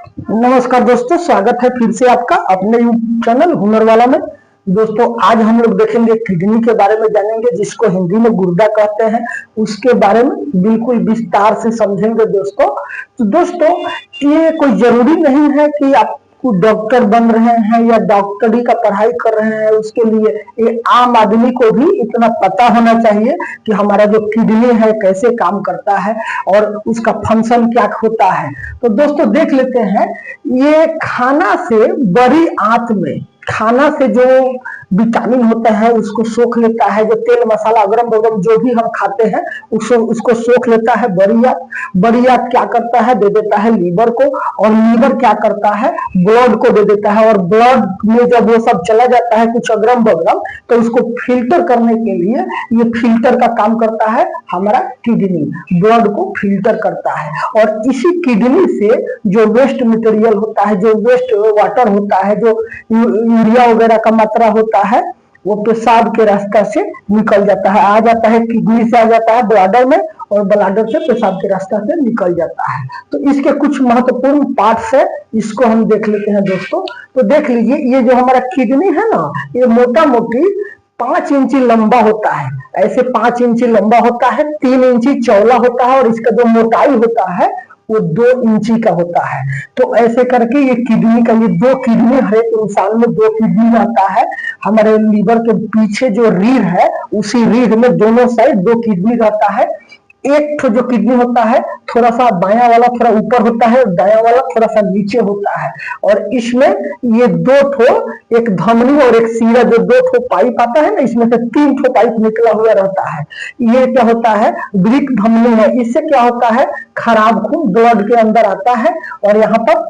नमस्कार दोस्तों, स्वागत है फिर से आपका अपने यूट्यूब चैनल हुनर वाला में। दोस्तों आज हम लोग देखेंगे किडनी के बारे में, जानेंगे जिसको हिंदी में गुर्दा कहते हैं, उसके बारे में बिल्कुल विस्तार से समझेंगे दोस्तों। तो दोस्तों ये कोई जरूरी नहीं है कि आप डॉक्टर बन रहे हैं या डॉक्टरी का पढ़ाई कर रहे हैं, उसके लिए ये आम आदमी को भी इतना पता होना चाहिए कि हमारा जो किडनी है कैसे काम करता है और उसका फंक्शन क्या होता है। तो दोस्तों देख लेते हैं, ये खाना से बड़ी आंत में खाना से जो विटामिन होता है उसको सोख लेता है, जो तेल मसाला अगरम बगरम जो भी हम खाते हैं उसको सोख लेता है बड़ी आंत क्या करता है, दे देता है लीवर को, और लीवर क्या करता है, ब्लड को दे देता है, और ब्लड में जब वो सब चला जाता है कुछ अगरम बगरम, तो उसको फिल्टर करने के लिए ये फिल्टर का काम करता है हमारा किडनी, ब्लड को फिल्टर करता है। और इसी किडनी से जो वेस्ट मटेरियल होता है, जो वेस्ट वाटर होता है, जो यूरिया वगैरह का मात्रा होता है, वो पेशाब के रास्ता से निकल जाता है, आ जाता है किडनी से, आ जाता है ब्लैडर में, और ब्लैडर से पेशाब के रास्ता से निकल जाता है। तो इसके कुछ महत्वपूर्ण पार्ट्स है, इसको हम देख लेते हैं दोस्तों। तो देख लीजिए, ये जो हमारा किडनी है ना, ये मोटा मोटी 5 इंची लंबा होता है, ऐसे 5 इंची लंबा होता है, 3 इंची चौड़ा होता है, और इसका जो मोटाई होता है वो 2 इंची का होता है। तो ऐसे करके ये किडनी का, ये 2 किडनी, हर एक इंसान में 2 किडनी रहता है। हमारे लीवर के पीछे जो रीढ़ है, उसी रीढ़ में दोनों साइड 2 किडनी रहता है। एक जो किडनी होता है थोड़ा सा बायां वाला थोड़ा ऊपर होता है, दायां वाला थोड़ा सा नीचे होता है, और इसमें ये 2 ठो, एक धमनी और एक सीरा, जो 2 ठो पाइप आता है ना, इसमें से 3 ठो पाइप निकला हुआ रहता है। ये क्या होता है, वृक्क धमनी है। इससे क्या होता है, खराब खून ब्लड के अंदर आता है और यहाँ पर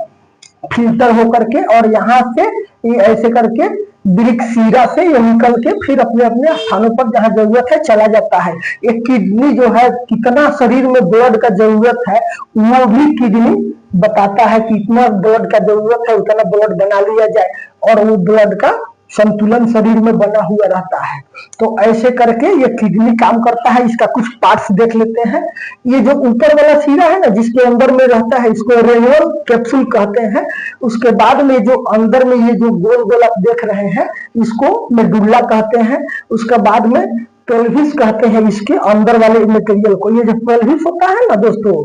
फिल्टर होकर के, और यहाँ से ये ऐसे करके वृक्क सीरा से ये निकल के फिर अपने अपने स्थानों पर जहां जरूरत है चला जाता है। एक किडनी जो है, कितना शरीर में ब्लड का जरूरत है वो भी किडनी बताता है कि इतना ब्लड का जरूरत है, उतना ब्लड बना लिया जाए, और वो ब्लड का संतुलन शरीर में बना हुआ रहता है। तो ऐसे करके ये किडनी काम करता है। इसका कुछ पार्ट्स देख लेते हैं। ये जो ऊपर वाला सीरा है ना, जिसके अंदर में रहता है, इसको रेनल कैप्सूल कहते हैं। उसके बाद में जो अंदर में ये जो गोल गोल आप देख रहे हैं, इसको मेडुल्ला कहते हैं। उसके बाद में पेल्विस कहते हैं इसके अंदर वाले मटेरियल को। ये जो पेल्विस होता है ना दोस्तों,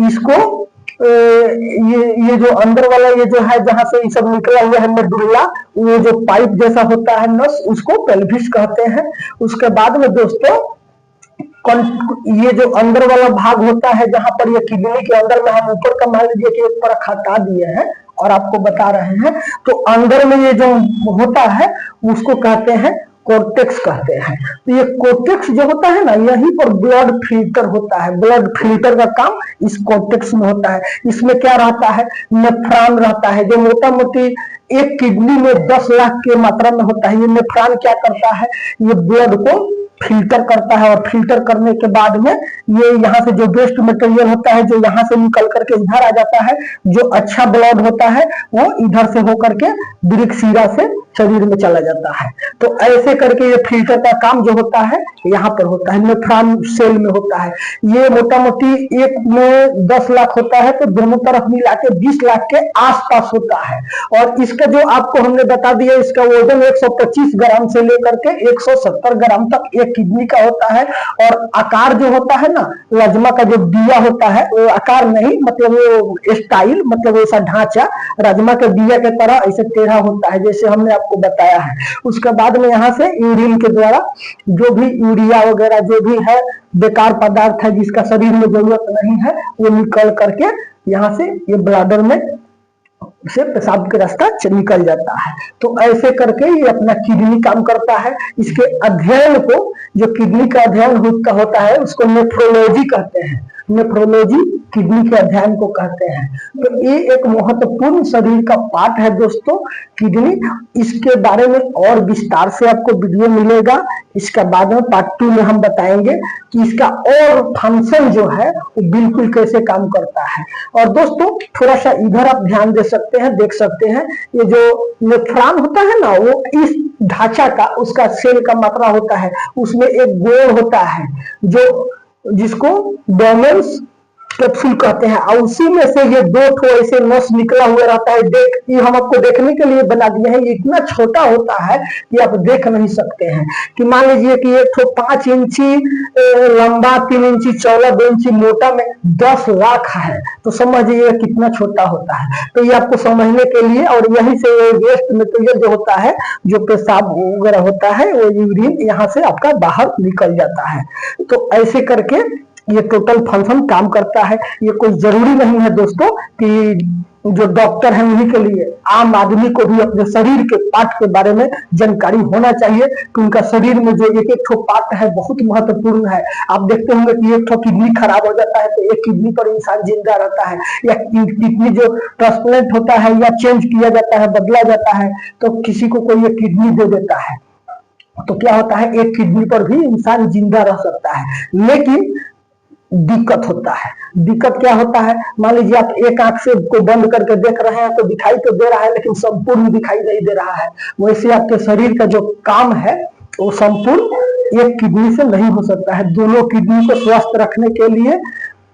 इसको ये जो अंदर वाला ये जो है, जहां से ये सब निकला हुआ है मेडुल्ला, वो जो पाइप जैसा होता है नस, उसको पेल्विस कहते हैं। उसके बाद में दोस्तों ये जो अंदर वाला भाग होता है, जहां पर ये किडनी के अंदर में, हम ऊपर का मान लीजिए कि एक परख हटा दिए हैं और आपको बता रहे हैं, तो अंदर में ये जो होता है उसको कहते हैं कोर्टेक्स कहते हैं। तो ये कोर्टेक्स जो होता है ना, यहीं पर ब्लड फिल्टर होता है। ब्लड फिल्टर का काम इस कोर्टेक्स में होता है। इसमें क्या रहता है, नेफ्रॉन रहता है, जो मोटा मोटी एक किडनी में 10 लाख की मात्रा में होता है। ये नेफ्रॉन क्या करता है, ये ब्लड को फिल्टर करता है, और फिल्टर करने के बाद में ये यहाँ से जो वेस्ट मटेरियल होता है, जो यहाँ से निकल करके इधर आ जाता है, जो अच्छा ब्लड होता है वो इधर से होकर के वृक्क सीरा से शरीर में चला जाता है। तो ऐसे करके ये फिल्टर का काम जो होता है यहाँ पर होता है, नेफ्रॉन सेल में होता है। ये मोटा मोटी एक में 10 लाख होता है, तो दोनों तरफ मिला के 20 लाख के आसपास होता है। और इसका जो आपको हमने बता दिया, इसका वजन 125 ग्राम से लेकर के 170 ग्राम तक एक किडनी का होता है। और आकार जो होता है ना, लजमा का जो दिया होता है, वो आकार नहीं, मतलब वो स्टाइल, मतलब ऐसा ढांचा राजमा के दिया के तरह ऐसे टेढ़ा होता है, जैसे हमने आपको बताया है। उसके बाद में यहाँ से यूरिन के द्वारा जो भी यूरिया वगैरह जो भी है, बेकार पदार्थ है जिसका शरीर में जरूरत नहीं है, वो निकल करके यहाँ से ये ब्लैडर में से पेशाब के रास्ता निकल जाता है। तो ऐसे करके ये अपना किडनी काम करता है। इसके अध्ययन को, जो किडनी का अध्ययन होता है, उसको नेफ्रोलॉजी कहते हैं। नेफ्रोलॉजी किडनी के अध्ययन को कहते हैं। तो ये एक महत्वपूर्ण शरीर का पार्ट है दोस्तों, किडनी। इसके बारे में और विस्तार से आपको वीडियो मिलेगा। इसका बाद में पार्ट 2 में हम बताएंगे कि इसका और फंक्शन जो है वो बिल्कुल कैसे काम करता है। और दोस्तों थोड़ा सा इधर आप ध्यान दे सकते हैं, देख सकते हैं, ये जो नेफ्रॉन होता है ना, वो इस ढांचा का, उसका सेल का मात्रा होता है, उसमें एक गोल होता है जो जिसको डोमेन्स कैप्सूल कहते हैं, और उसी में से ये दो ठो ऐसे नस निकला हुआ रहता है। देख, ये हम आपको देखने के लिए बना दिए हैं। ये इतना छोटा होता है कि आप देख नहीं सकते हैं। कि मान लीजिए कि एक ठो 5 इंची लंबा, 3 इंची चौड़ा, 2 इंची मोटा में 10 लाख है, तो समझिए कितना छोटा होता है। तो ये आपको समझने के लिए, और यहीं से वेस्ट मटेरियल जो होता है, जो पेशाब वगैरह होता है, वो यूरिन यहाँ से आपका बाहर निकल जाता है। तो ऐसे करके ये टोटल फंक्शन काम करता है। ये कोई जरूरी नहीं है दोस्तों कि जो डॉक्टर हैं उन्हीं के लिए, आम आदमी को भी अपने शरीर के पार्ट के बारे में जानकारी होना चाहिए कि उनका शरीर में जो एक एक ठो पार्ट है बहुत महत्वपूर्ण है। आप देखते होंगे कि एक ठो किडनी खराब हो जाता है तो एक किडनी पर इंसान जिंदा रहता है, या किडनी जो ट्रांसप्लांट होता है या चेंज किया जाता है, बदला जाता है, तो किसी को कोई एक किडनी दे देता है, तो क्या होता है, एक किडनी पर भी इंसान जिंदा रह सकता है। लेकिन दिक्कत होता है। दिक्कत क्या होता है, मान लीजिए आप एक आंख से को बंद करके देख रहे हैं तो दिखाई तो दे रहा है, लेकिन संपूर्ण दिखाई नहीं दे रहा है। वैसे आपके शरीर का जो काम है वो संपूर्ण एक किडनी से नहीं हो सकता है। दोनों किडनी को स्वस्थ रखने के लिए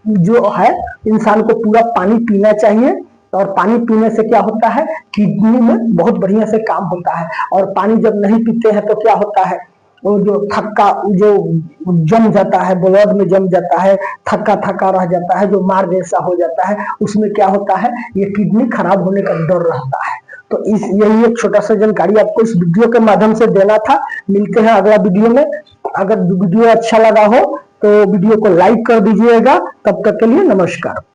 जो है इंसान को पूरा पानी पीना चाहिए, और पानी पीने से क्या होता है, किडनी में बहुत बढ़िया से काम होता है। और पानी जब नहीं पीते हैं तो क्या होता है, वो जो थक्का जो जम जाता है, ब्लड में जम जाता है, थक्का थक्का रह जाता है, जो मार जैसा हो जाता है, उसमें क्या होता है, ये किडनी खराब होने का डर रहता है। तो इस यही एक छोटा सा जानकारी आपको इस वीडियो के माध्यम से देना था। मिलते हैं अगला वीडियो में। अगर वीडियो अच्छा लगा हो तो वीडियो को लाइक कर दीजिएगा। तब तक के लिए नमस्कार।